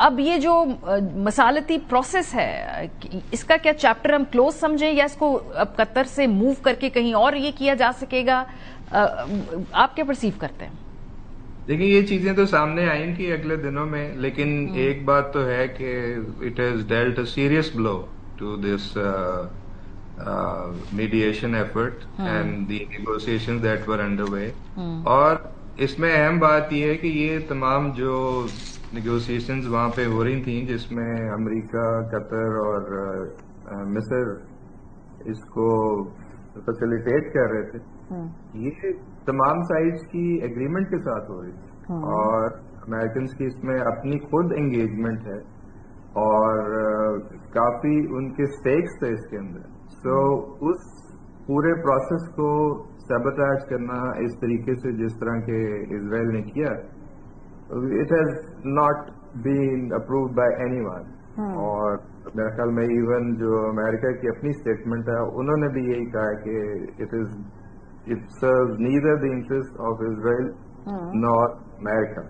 اب یہ جو مسالتی پروسیس ہے اس کا کیا چیپٹر ہم کلوز سمجھیں یا اس کو اب قطر سے موو کر کے کہیں اور یہ کیا جا سکے گا؟ آپ کیا پرسیو کرتے ہیں؟ دیکھیں یہ چیزیں تو سامنے آئیں گی اگلے دنوں میں، لیکن ایک بات تو ہے کہ it has dealt a serious blow to this mediation effort and the negotiation that were under way. اور اس میں اہم بات یہ ہے کہ یہ تمام جو نیگوسیشنز وہاں پہ ہو رہی تھیں جس میں امریکہ، قطر اور مصر اس کو فیسیلیٹیٹ کر رہے تھے، یہ تمام سائڈس کی ایگریمنٹ کے ساتھ ہو رہی تھی اور امریکنز کی اس میں اپنی خود انگیجمنٹ ہے اور کافی ان کے سٹیکس تھے اس کے اندر. سو اس پورے پروسیس کو سیبوٹیج کرنا اس طریقے سے جس طرح کے اسرائیل نے کیا، it has not been approved by any one. اور میرے خیال میں ایون جو امریکہ کی اپنی اسٹیٹمنٹ ہے انہوں نے بھی یہی کہا کہ it serves neither the interest of Israel nor America.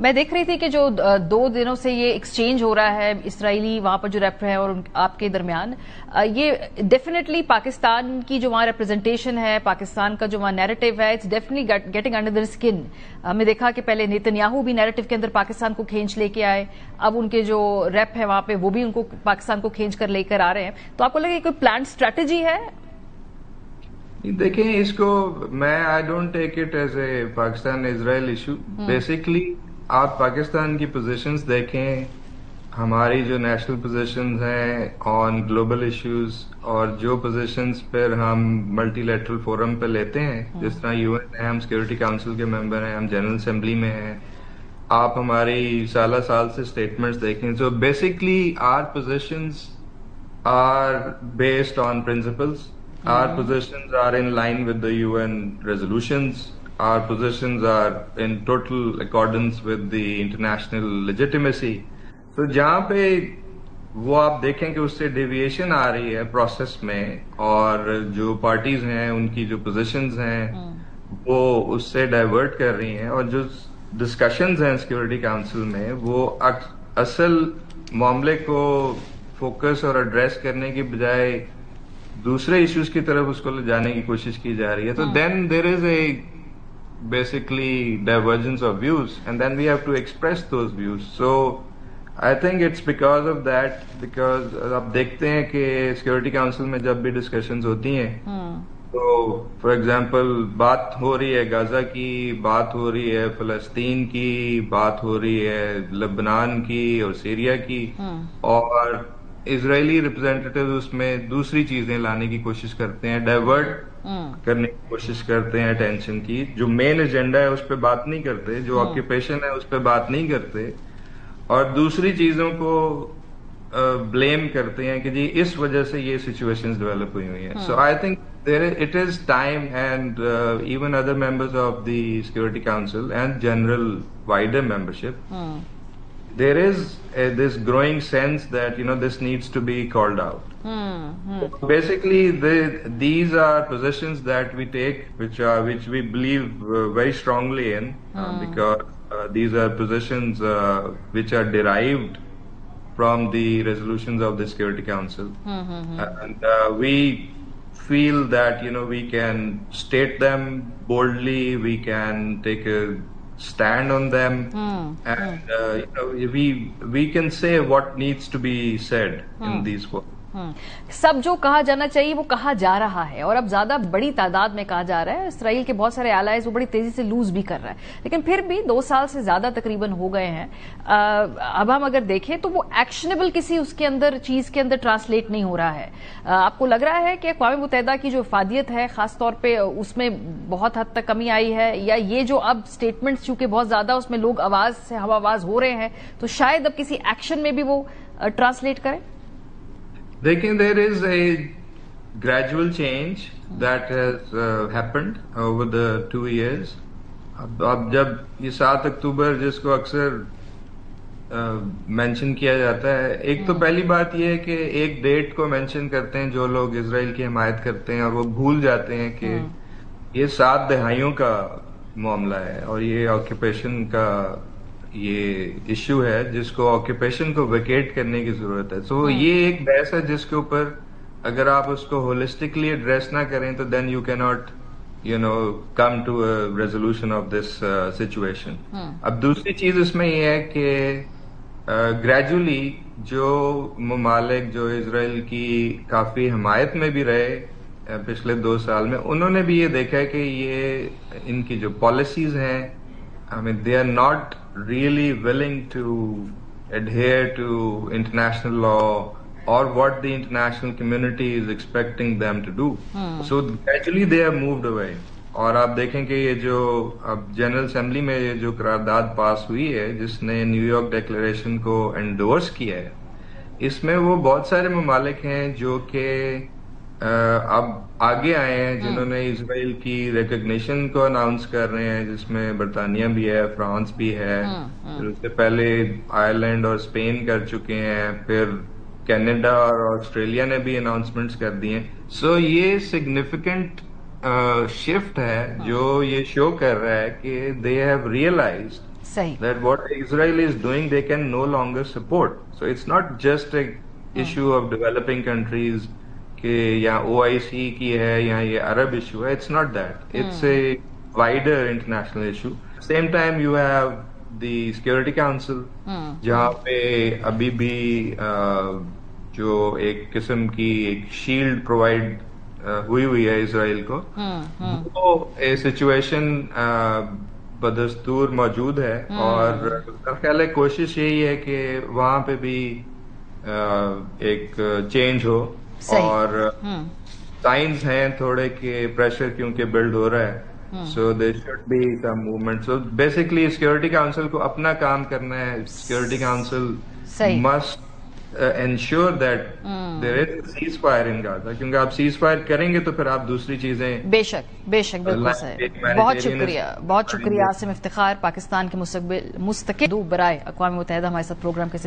میں دیکھ رہی تھی کہ جو 2 دنوں سے یہ ایکسچینج ہو رہا ہے اسرائیلی وہاں پر جو ریپ ہے اور آپ کے درمیان، یہ ڈیفینیٹلی پاکستان کی جو وہاں ریپرزنٹیشن ہے، پاکستان کا جو وہاں نیریٹو ہے، it's definitely getting under their skin. ہم نے دیکھا کہ پہلے نیتنیاہو بھی نیریٹو کے اندر پاکستان کو کھینچ لے کے آئے، اب ان کے جو ریپ ہے وہاں پہ وہ بھی ان کو پاکستان کو کھینچ کر لے کر آ رہے ہیں. تو آپ کو لگے کوئی پلانڈ اسٹریٹجی ہے؟ دیکھیں اس کو میں I don't take it as a Pakistan Israel issue. Basically آپ پاکستان کی پوزیشنز دیکھیں، ہماری جو نیشنل پوزیشنز ہیں آن گلوبل ایشوز اور جو پوزیشنز پھر ہم ملٹی لیٹرل فورم پہ لیتے ہیں، جس طرح یو این ہے، ہم سیکورٹی کاؤنسل کے ممبر ہیں، ہم جنرل اسمبلی میں ہیں، آپ ہماری سالہ سال سے اسٹیٹمنٹس دیکھیں. So basically our positions are based on principles. Our positions are in line with the UN resolutions. Our positions are in total accordance with the international legitimacy. So جہاں پہ وہ آپ دیکھیں کہ اس سے ڈیویشن آ رہی ہے پروسیس میں اور جو پارٹیز ہیں ان کی جو پوزیشنز ہیں وہ اس سے ڈائیورٹ کر رہی ہیں، اور جو ڈسکشنز ہیں سیکورٹی کاؤنسل میں وہ اصل معاملے کو فوکس اور ایڈریس کرنے کی بجائے دوسرے ایشوز کی طرف اس کو لے جانے کی کوشش کی جا رہی ہے. تو then there is a basically divergence of views and then we have to express those views. So I think it's because of that, because آپ دیکھتے ہیں کہ سیکورٹی کاؤنسل میں جب بھی ڈسکشنز ہوتی ہیں تو فار ایگزامپل بات ہو رہی ہے غزہ کی، بات ہو رہی ہے فلسطین کی، بات ہو رہی ہے لبنان کی اور سیریا کی، اور اسرائیلی ریپرزینٹیٹیو اس میں دوسری چیزیں لانے کی کوشش کرتے ہیں، ڈائیورٹ کرنے کی کوشش کرتے ہیں اٹینشن کی. جو مین ایجنڈا ہے اس پہ بات نہیں کرتے، جو آکوپیشن ہے اس پہ بات نہیں کرتے، اور دوسری چیزوں کو بلیم کرتے ہیں کہ جی اس وجہ سے یہ سچویشنز ڈیولپ ہوئی ہوئی ہیں. So I think it is time and even other members of the security Council and general wider membership, there is this growing sense that this needs to be called out. Basically these are positions that we take which we believe very strongly in, because these are positions which are derived from the resolutions of the Security Council, and we feel that we can state them boldly, we can take a stand on them, and we can say what needs to be said in these words. سب جو کہا جانا چاہیے وہ کہا جا رہا ہے، اور اب زیادہ بڑی تعداد میں کہا جا رہا ہے. اسرائیل کے بہت سارے الائز وہ بڑی تیزی سے لوز بھی کر رہا ہے، لیکن پھر بھی 2 سال سے زیادہ تقریباً ہو گئے ہیں. اب ہم اگر دیکھیں تو وہ ایکشنیبل کسی اس کے اندر چیز کے اندر ٹرانسلیٹ نہیں ہو رہا ہے. آپ کو لگ رہا ہے کہ اقوام متحدہ کی جو افادیت ہے خاص طور پہ اس میں بہت حد تک کمی آئی ہے، یا یہ جو اب اسٹیٹمنٹس چونکہ بہت زیادہ اس میں لوگ آواز سے ہوا آواز ہو رہے ہیں تو شاید اب کسی ایکشن میں بھی وہ ٹرانسلیٹ کریں؟ دیکھیں there is a gradual change that has happened over the 2 years. اب جب یہ 7 اکتوبر جس کو اکثر مینشن کیا جاتا ہے، ایک تو پہلی بات یہ ہے کہ ایک ڈیٹ کو مینشن کرتے ہیں جو لوگ اسرائیل کی حمایت کرتے ہیں، اور وہ بھول جاتے ہیں کہ یہ 7 دہائیوں کا معاملہ ہے اور یہ آکوپیشن کا یہ ایشو ہے جس کو آکوپیشن کو ویکیٹ کرنے کی ضرورت ہے. سو یہ ایک بحث ہے جس کے اوپر اگر آپ اس کو ہولسٹکلی ایڈریس نہ کریں تو دین یو کی not come to a resolution of this situation. اب دوسری چیز اس میں یہ ہے کہ گریجولی جو ممالک جو اسرائیل کی کافی حمایت میں بھی رہے پچھلے 2 سال میں، انہوں نے بھی یہ دیکھا ہے کہ یہ ان کی جو پالیسیز ہیں they are not really willing to adhere to international law or what the international community is expecting them to do. So gradually they have moved away. اور آپ دیکھیں کہ یہ جو اب جنرل اسمبلی میں یہ جو قرارداد پاس ہوئی ہے جس نے نیو یارک ڈیکلیریشن کو انڈورس کیا ہے، اس میں وہ بہت سارے ممالک ہیں جو کہ اب آگے آئے ہیں جنہوں نے اسرائیل کی ریکگنیشن کو اناؤنس کر رہے ہیں، جس میں برطانیہ بھی ہے، فرانس بھی ہے، پھر اس سے پہلے آئرلینڈ اور اسپین کر چکے ہیں، پھر کینیڈا اور آسٹریلیا نے بھی اناؤنسمنٹس کر دی ہیں. سو یہ سگنیفیکنٹ شفٹ ہے جو یہ شو کر رہا ہے کہ they have realised that what Israel is doing they can no longer support. So it's not just a issue of developing countries کہ یا او آئی سی کی ہے یا یہ عرب ایشو ہے. It's not that, it's a wider international issue. Same time you have the security council جہاں پہ ابھی بھی جو ایک قسم کی ایک شیلڈ پرووائڈ ہوئی ہے اسرائیل کو، وہ سچویشن بدستور موجود ہے. اور میرا خیال ہے کوشش یہی ہے کہ وہاں پہ بھی ایک چینج ہو. اور سائنس ہیں تھوڑے کہ پریشر کیونکہ بلڈ ہو رہا ہے، so there should be some movement. So basically Security Council کو اپنا کام کرنا ہے. Security Council must ensure that there is ceasefire in Gaza, کیونکہ آپ سیز فائر کریں گے تو پھر آپ دوسری چیزیں بے شک بالکل صحیح. بہت شکریہ عاصم افتخار، پاکستان کے مستقل برائے اقوام متحدہ ہمارے ساتھ پروگرام کے